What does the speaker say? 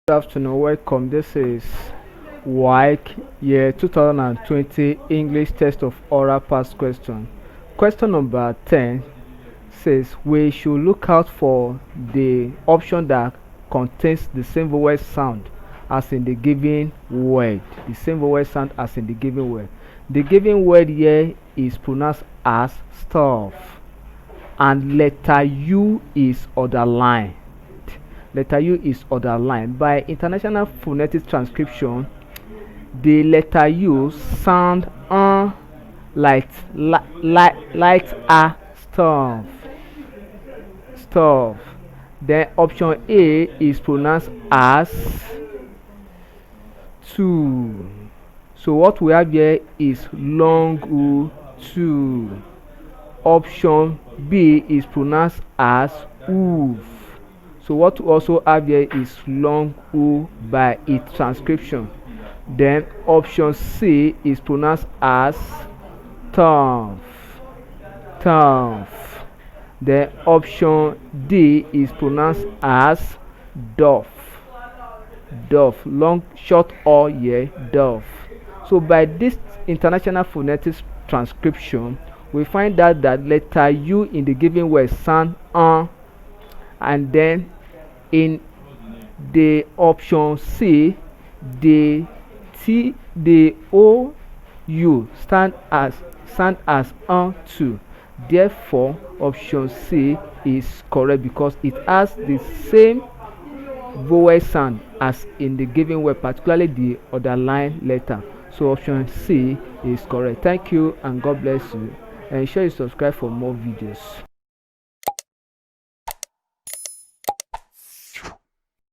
Good afternoon, welcome. This is Waec year 2020 English test of oral past question. Question number 10 says we should look out for the option that contains the same vowel sound as in the given word. The same vowel sound as in the given word. The given word here is pronounced as stuff, and letter U is underlined. Letter U is underlined. By International Phonetic Transcription, the letter U sound like a stuff. Then option A is pronounced as two. So what we have here is long U two. Option B is pronounced as oof. So what we also have here is long U by its transcription. Then option C is pronounced as tough. Then option D is pronounced as doff. Long short or here doff. So by this international phonetic transcription, we find out that letter U in the given word sound and then in the option C, the OU stand as too. Therefore, option C is correct because it has the same vowel sound as in the given word, particularly the underlined letter. So option C is correct. Thank you and God bless you. Ensure you subscribe for more videos.